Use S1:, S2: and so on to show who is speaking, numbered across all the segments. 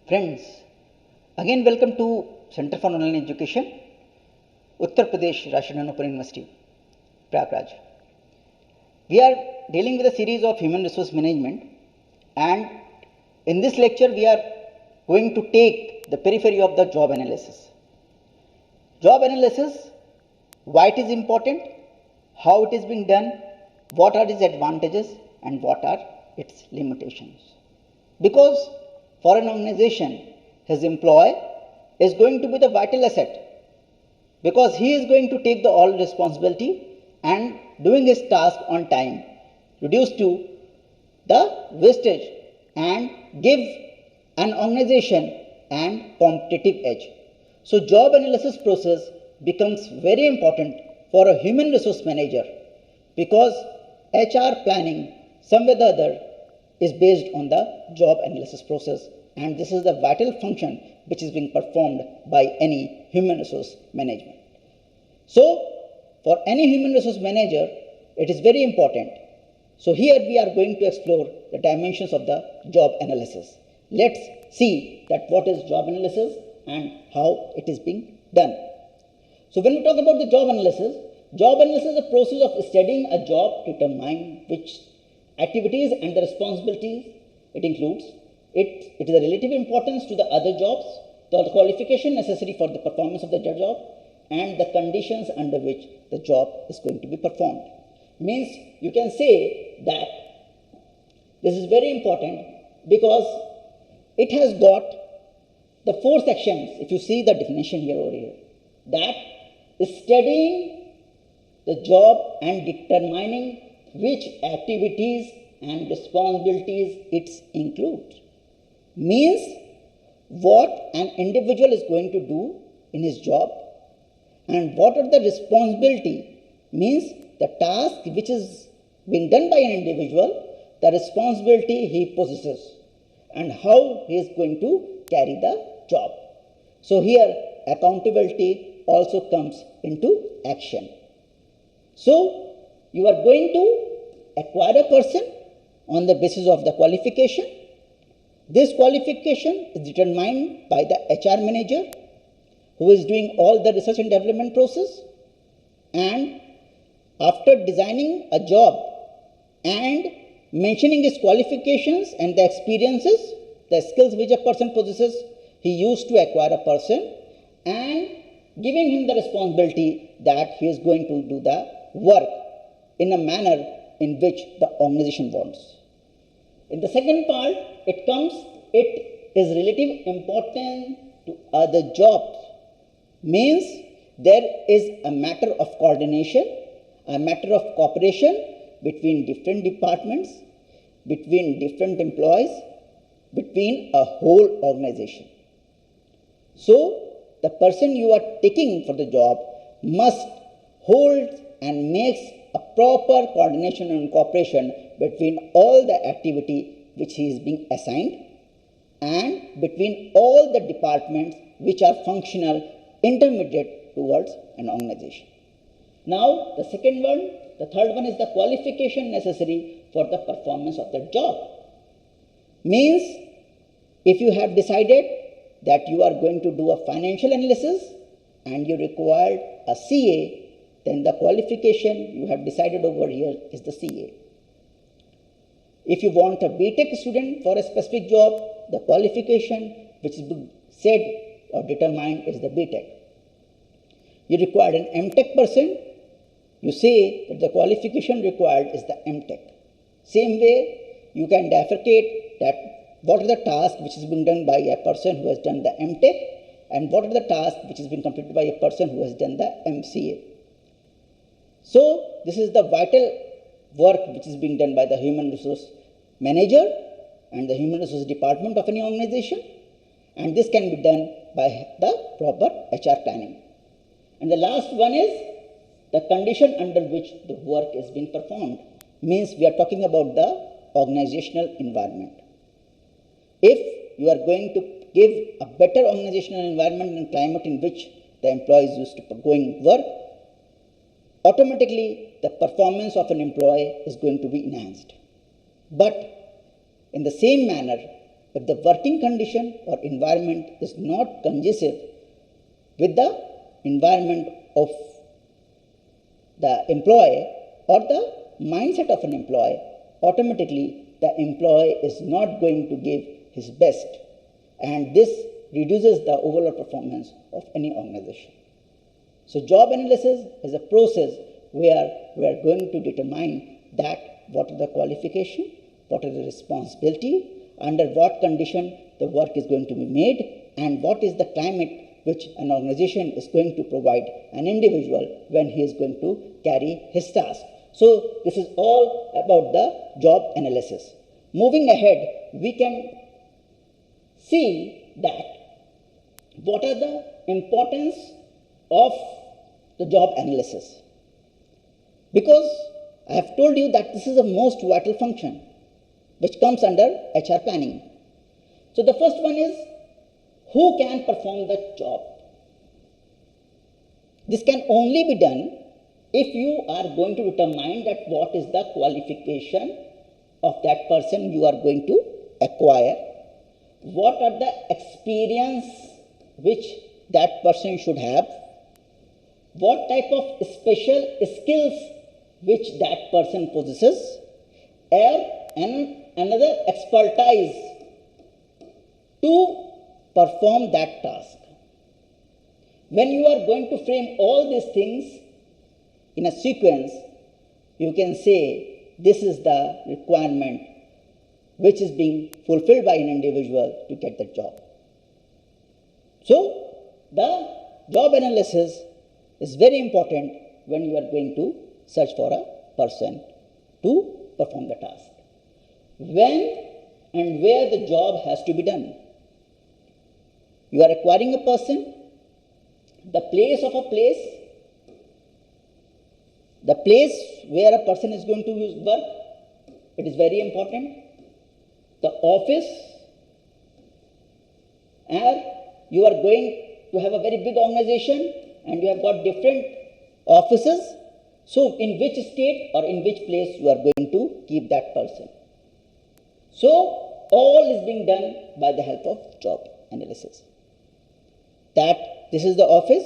S1: Friends, again welcome to Center for Online Education, Uttar Pradesh Rashtriya Open University, PRAYAGRAJ. We are dealing with a series of human resource management, and in this lecture we are going to take the periphery of the job analysis. Job analysis, why it is important, how it is being done, what are its advantages and what are its limitations. Because for an organization, his employee is going to be the vital asset, because he is going to take the all responsibility and doing his task on time, reduce to the wastage and give an organization an competitive edge. So job analysis process becomes very important for a human resource manager, because HR planning some way or the other is based on the job analysis process, and this is the vital function which is being performed by any human resource management. So for any human resource manager, it is very important. So here we are going to explore the dimensions of the job analysis. Let's see that what is job analysis and how it is being done. So when we talk about the job analysis is a process of studying a job to determine which activities and the responsibilities it includes. It is a relative importance to the other jobs, the qualification necessary for the performance of the job, and the conditions under which the job is going to be performed. Means you can say that this is very important because it has got the four sections. If you see the definition here over here, that is studying the job and determining which activities and responsibilities it includes. Means what an individual is going to do in his job and what are the responsibility, means the task which is being done by an individual, the responsibility he possesses and how he is going to carry the job. So here accountability also comes into action. So you are going to acquire a person on the basis of the qualification. This qualification is determined by the HR manager, who is doing all the research and development process, and after designing a job and mentioning his qualifications and the experiences, the skills which a person possesses, he used to acquire a person and giving him the responsibility that he is going to do the work in a manner in which the organization wants. In the second part, it is relative important to other jobs. Means there is a matter of coordination, a matter of cooperation between different departments, between different employees, between a whole organization. So the person you are taking for the job must hold and makes a proper coordination and cooperation between all the activity which he is being assigned and between all the departments which are functional intermediate towards an organization. Now the second one, the third one is the qualification necessary for the performance of the job. Means if you have decided that you are going to do a financial analysis and you required a CA, then the qualification you have decided over here is the CA. If you want a BTech student for a specific job, the qualification which is said or determined is the BTech. You require an MTech person, you say that the qualification required is the MTech. Same way, you can bifurcate that what are the tasks which is being done by a person who has done the MTech and what are the tasks which has been completed by a person who has done the MCA. So this is the vital work which is being done by the human resource manager and the human resource department of any organization, and this can be done by the proper HR planning. And the last one is the condition under which the work is being performed. Means we are talking about the organizational environment. If you are going to give a better organizational environment and climate in which the employees used to going work, automatically the performance of an employee is going to be enhanced. But in the same manner, if the working condition or environment is not conducive with the environment of the employee or the mindset of an employee, automatically the employee is not going to give his best, and this reduces the overall performance of any organization. So job analysis is a process where we are going to determine that what are the qualification, what are the responsibility, under what condition the work is going to be made, and what is the climate which an organization is going to provide an individual when he is going to carry his task. So this is all about the job analysis. Moving ahead, we can see that what are the importance of the job analysis. Because I have told you that this is the most vital function which comes under HR planning. So the first one is, who can perform the job? This can only be done if you are going to determine that what is the qualification of that person you are going to acquire, what are the experience which that person should have, what type of special skills which that person possesses, or another expertise to perform that task. When you are going to frame all these things in a sequence, you can say this is the requirement which is being fulfilled by an individual to get the job. So the job analysis is very important when you are going to search for a person to perform the task. When and where the job has to be done. You are acquiring a person, the place of a place, the place where a person is going to work, it is very important. The office, and you are going to have a very big organization and you have got different offices. So in which state or in which place you are going to keep that person. So all is being done by the help of job analysis. That this is the office.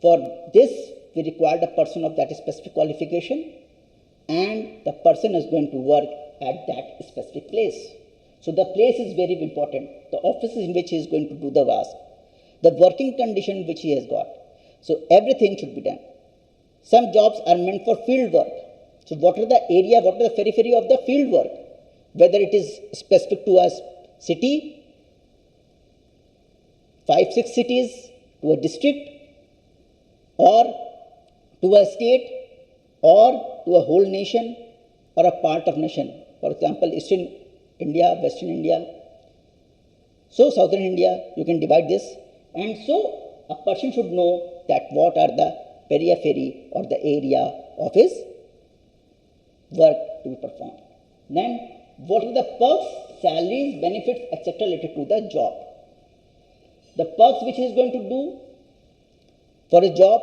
S1: For this we require a person of that specific qualification, and the person is going to work at that specific place. So the place is very important. The office in which he is going to do the task, the working condition which he has got. So everything should be done. Some jobs are meant for field work. So what are the area, what are the periphery of the field work? Whether it is specific to a city, 5-6 cities, to a district, or to a state, or to a whole nation, or a part of nation. For example, Eastern India, Western India. So Southern India, you can divide this. And so a person should know that what are the periphery or the area of his work to be performed. Then what are the perks, salaries, benefits, etc. related to the job. The perks which he is going to do for his job,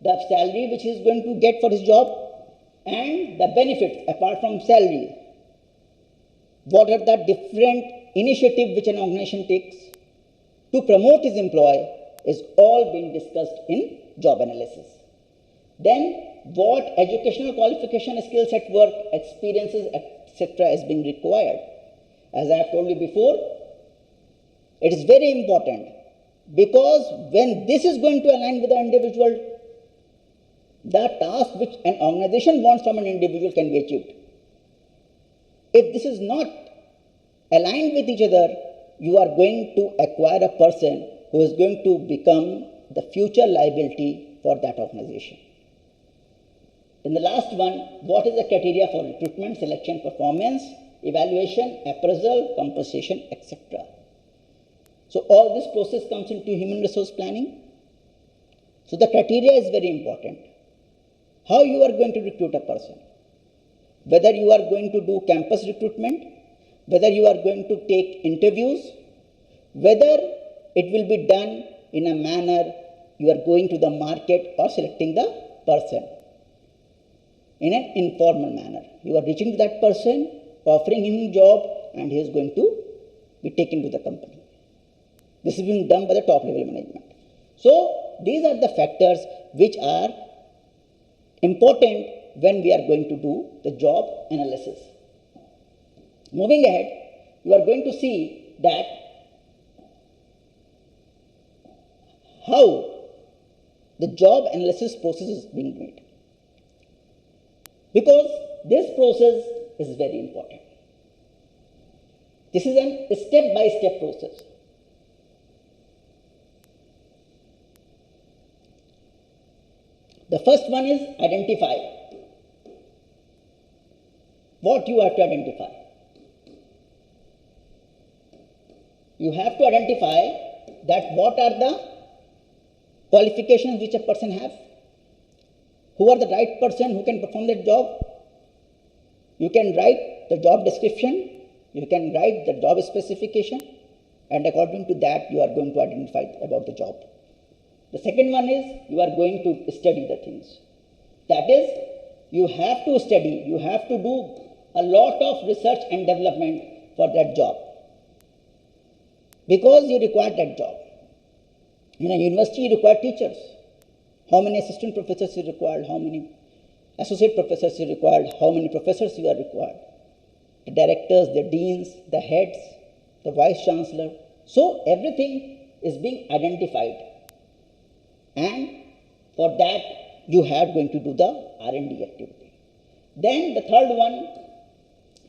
S1: the salary which he is going to get for his job, and the benefits apart from salary. What are the different initiatives which an organization takes to promote his employee is all being discussed in job analysis. Then what educational qualification, skills at work, experiences, etc. is being required. As I have told you before, it is very important, because when this is going to align with the individual, the task which an organization wants from an individual can be achieved. If this is not aligned with each other, you are going to acquire a person who is going to become the future liability for that organization. Then the last one, what is the criteria for recruitment, selection, performance, evaluation, appraisal, compensation, etc. So all this process comes into human resource planning. So the criteria is very important. How you are going to recruit a person. Whether you are going to do campus recruitment, whether you are going to take interviews, whether it will be done in a manner you are going to the market or selecting the person in an informal manner. You are reaching to that person, offering him a job, and he is going to be taken to the company. This is being done by the top level management. So these are the factors which are important when we are going to do the job analysis. Moving ahead, you are going to see that how the job analysis process is being made. Because this process is very important. This is a step-by-step process. The first one is identify. What you have to identify? You have to identify that what are the qualifications which a person has. Who are the right person who can perform that job? You can write the job description, you can write the job specification, and according to that you are going to identify about the job. The second one is you are going to study the things. That is, you have to study, you have to do a lot of research and development for that job. Because you require that job. In a university, you require teachers. How many assistant professors you required, how many associate professors you required, how many professors you are required. The directors, the deans, the heads, the vice chancellor. So everything is being identified. And for that, you have going to do the R&D activity. Then the third one,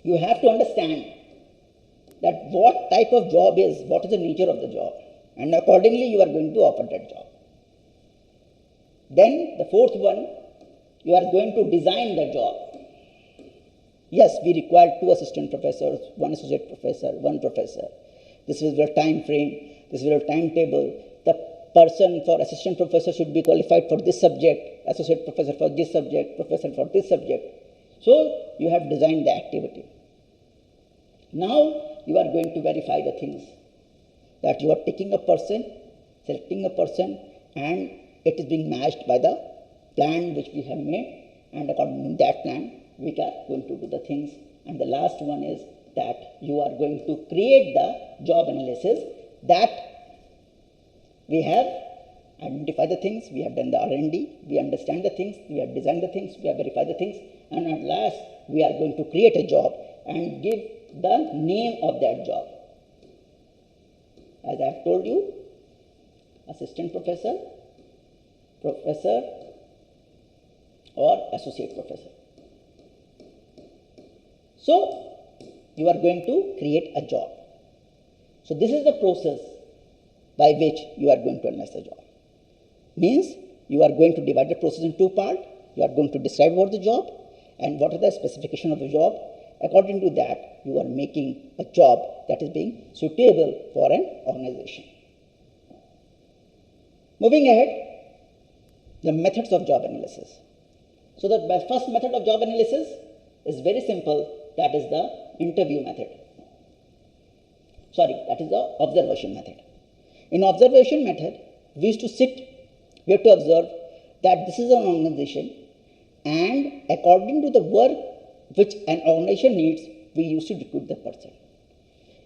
S1: you have to understand that what type of job is, what is the nature of the job. And accordingly, you are going to offer that job. Then the fourth one, you are going to design the job. Yes, we require 2 assistant professors, 1 associate professor, 1 professor. This is the time frame, this is the timetable. The person for assistant professor should be qualified for this subject, associate professor for this subject, professor for this subject. So you have designed the activity. Now you are going to verify the things, that you are taking a person, selecting a person, and it is being matched by the plan which we have made, and according to that plan we are going to do the things. And the last one is that you are going to create the job analysis, that we have identified the things, we have done the R&D, we understand the things, we have designed the things, we have verified the things, and at last we are going to create a job and give the name of that job. As I have told you, assistant professor, professor, or associate professor. So you are going to create a job. So this is the process by which you are going to analyze the job. Means you are going to divide the process in 2 parts. You are going to describe what the job and what is the specification of the job. According to that, you are making a job that is being suitable for an organization. Moving ahead, the methods of job analysis. So the first method of job analysis is very simple. That is the interview method. Sorry, that is the observation method. In observation method, we used to sit, we have to observe that this is an organization, and according to the work which an organization needs, we used to recruit the person.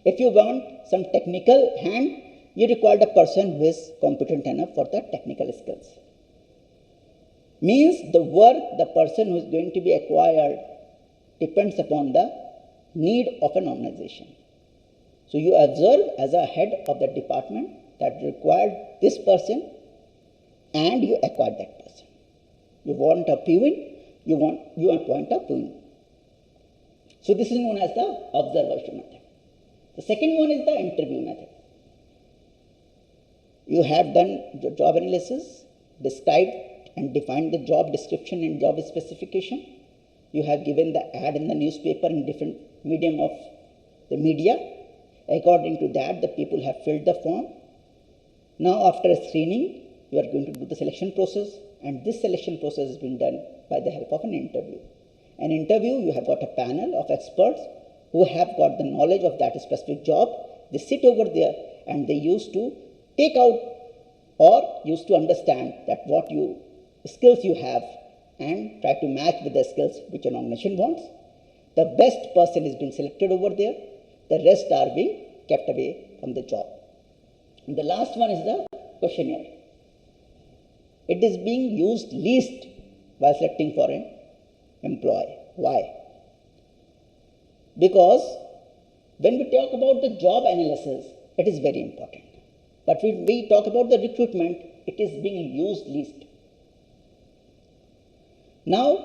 S1: If you want some technical hand, you require a person who is competent enough for the technical skills. Means the work, the person who is going to be acquired depends upon the need of an organization. So you observe as a head of the department that required this person, and you acquire that person. You want a peon, you appoint a peon. So this is known as the observation method. The second one is the interview method. You have done the job analysis, described and defined the job description and job specification. You have given the ad in the newspaper in different medium of the media. According to that, the people have filled the form. Now after a screening, you are going to do the selection process, and this selection process has been done by the help of an interview. An interview, you have got a panel of experts who have got the knowledge of that specific job. They sit over there and they used to take out or used to understand that what skills you have and try to match with the skills which an organization wants. The best person is being selected over there. The rest are being kept away from the job. And the last one is the questionnaire. It is being used least while selecting for an employee. Why? Because when we talk about the job analysis, it is very important. But when we talk about the recruitment, it is being used least. Now,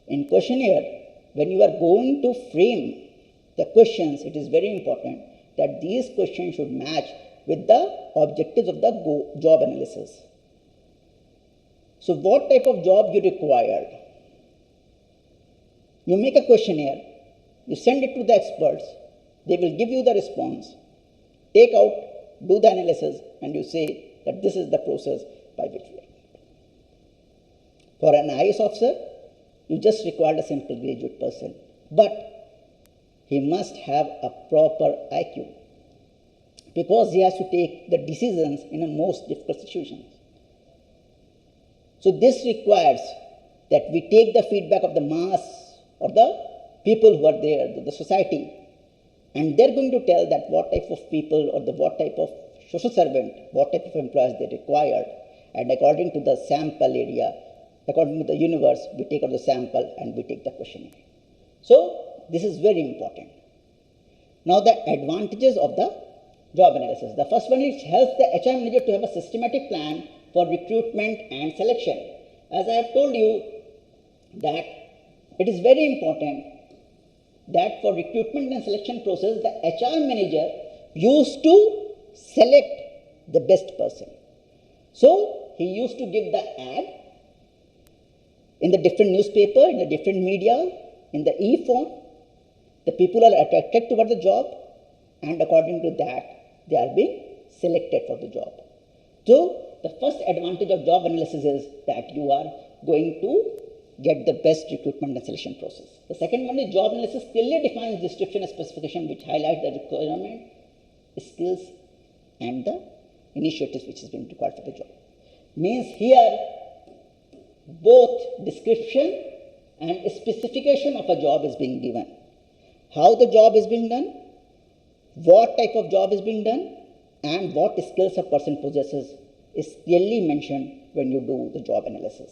S1: in questionnaire, when you are going to frame the questions, it is very important that these questions should match with the objectives of the job analysis. So what type of job you required? You make a questionnaire, you send it to the experts, they will give you the response, take out, do the analysis, and you say that this is the process by which we are. For an IAS officer, you just required a simple graduate person, but he must have a proper IQ because he has to take the decisions in a most difficult situations. So this requires that we take the feedback of the mass or the people who are there, the society, and they're going to tell that what type of people or what type of social servant, what type of employees they required, and according to the sample area, according to the universe, we take out the sample and we take the questionnaire. So this is very important. Now the advantages of the job analysis. The first one is helps the HR manager to have a systematic plan for recruitment and selection. As I have told you that it is very important that for recruitment and selection process, the HR manager used to select the best person. So he used to give the ad in the different newspaper, in the different media, in the e-form. The people are attracted toward the job, and according to that, they are being selected for the job. So the first advantage of job analysis is that you are going to get the best recruitment and selection process. The second one is job analysis clearly defines description and specification which highlight the requirement, skills, and the initiatives which is being required for the job. Means here both description and specification of a job is being given. How the job is being done, what type of job is being done, and what skills a person possesses is clearly mentioned when you do the job analysis.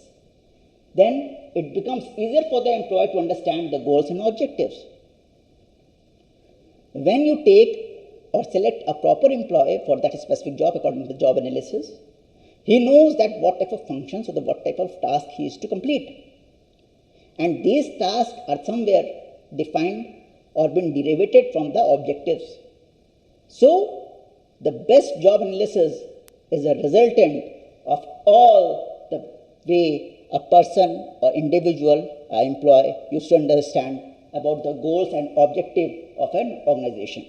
S1: Then it becomes easier for the employee to understand the goals and objectives. When you take or select a proper employee for that specific job according to the job analysis, he knows that what type of functions or what type of task he is to complete. And these tasks are somewhere defined or been derived from the objectives. So the best job analysis is a resultant of all the way a person or individual or employee used to understand about the goals and objective of an organization.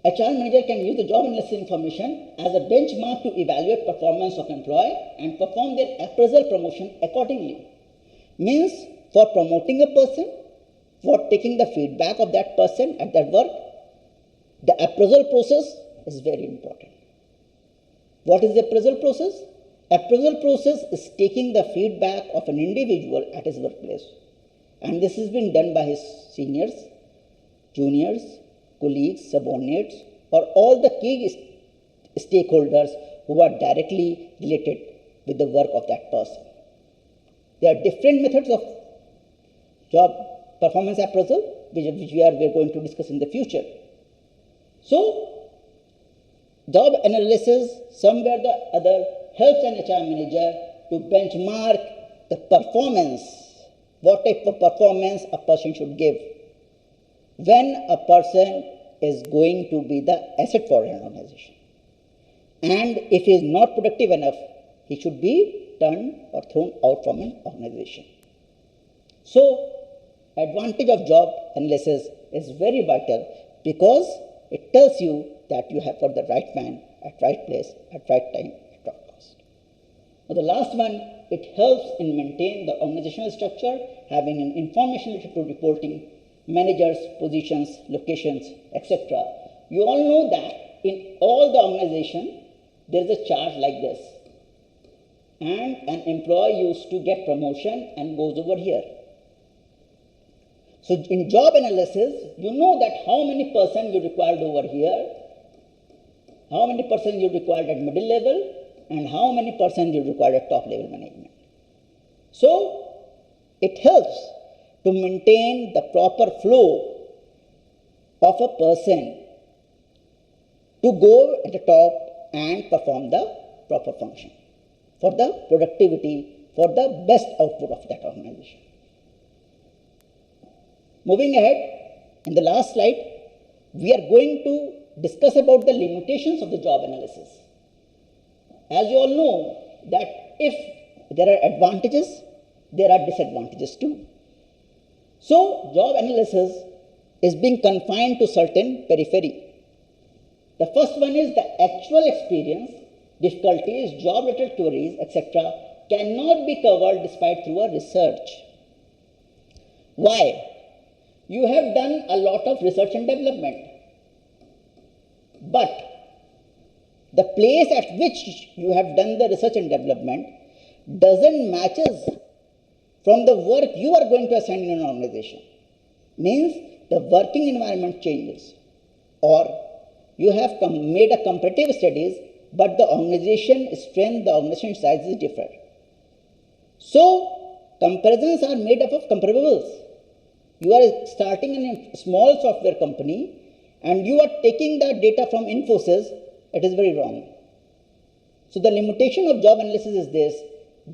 S1: HR manager can use the job analysis information as a benchmark to evaluate performance of employee and perform their appraisal promotion accordingly. Means for promoting a person, for taking the feedback of that person at their work, the appraisal process is very important. What is the appraisal process? Appraisal process is taking the feedback of an individual at his workplace. And this has been done by his seniors, juniors, colleagues, subordinates, or all the key stakeholders who are directly related with the work of that person. There are different methods of job performance appraisal, which we are going to discuss in the future. So, job analysis, somewhere or the other, helps an HR manager to benchmark the performance, what type of performance a person should give when a person is going to be the asset for an organization. And if he is not productive enough, he should be turned or thrown out from an organization. So, advantage of job analysis is very vital because it tells you that you have got the right man at right place, at right time, at right cost. Now the last one, it helps in maintain the organizational structure, having an information related to reporting, managers, positions, locations, etc. You all know that in all the organization, there is a chart like this. And an employee used to get promotion and goes over here. So in job analysis, you know that how many person you required over here, how many person you required at middle level, and how many person you required at top level management. So it helps to maintain the proper flow of a person to go at the top and perform the proper function for the productivity, for the best output of that organization. Moving ahead, in the last slide, we are going to discuss about the limitations of the job analysis. As you all know that if there are advantages, there are disadvantages too. So job analysis is being confined to certain periphery. The first one is the actual experience, difficulties, job-related queries, etc. cannot be covered despite through a research. Why? You have done a lot of research and development, but the place at which you have done the research and development doesn't matches from the work you are going to assign in an organization. Means the working environment changes, or you have made a comparative studies, but the organization strength, the organization size is different. So comparisons are made up of comparables. You are starting in a small software company and you are taking the data from Infosys. It is very wrong. So the limitation of job analysis is this,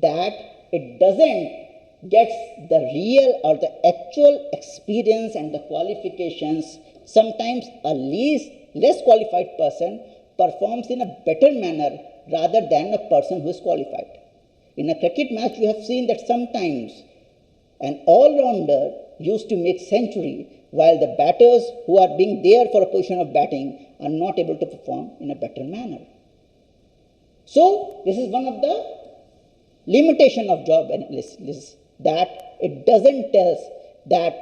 S1: that it doesn't get the real or the actual experience and the qualifications. Sometimes a less qualified person performs in a better manner rather than a person who is qualified. In a cricket match, you have seen that sometimes an all-rounder used to make century, while the batters who are being there for a position of batting are not able to perform in a better manner. So this is one of the limitation of job analysis, that it doesn't tell us that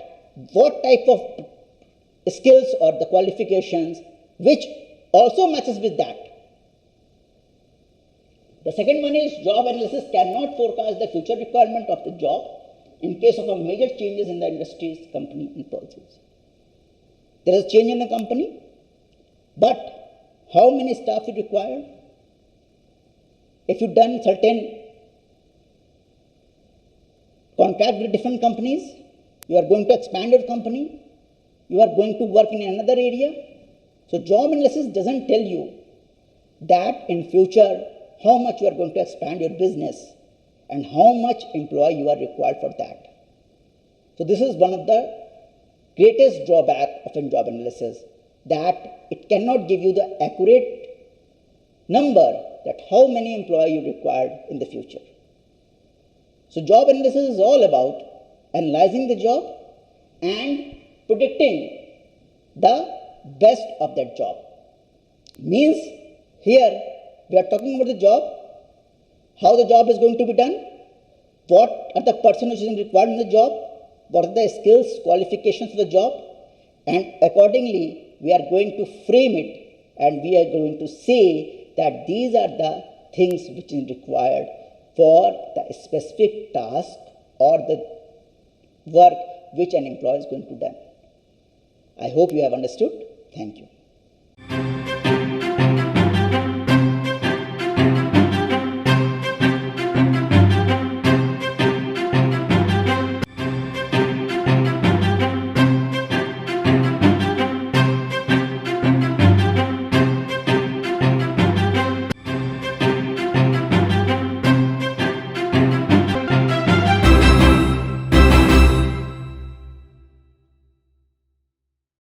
S1: what type of skills or the qualifications which also matches with that. The second one is job analysis cannot forecast the future requirement of the job in case of a major changes in the industry's company and policies. There is a change in the company, but how many staff you require? If you've done certain contract with different companies, you are going to expand your company, you are going to work in another area. So job analysis doesn't tell you that in future how much you are going to expand your business and how much employee you are required for that. So this is one of the greatest drawback of a job analysis, that it cannot give you the accurate number that how many employees you required in the future. So job analysis is all about analyzing the job and predicting the best of that job. Means here we are talking about the job, how the job is going to be done, what are the person which is required in the job, what are the skills, qualifications for the job, and accordingly we are going to frame it and we are going to say that these are the things which is required for the specific task or the work which an employee is going to do. I hope you have understood. Thank you.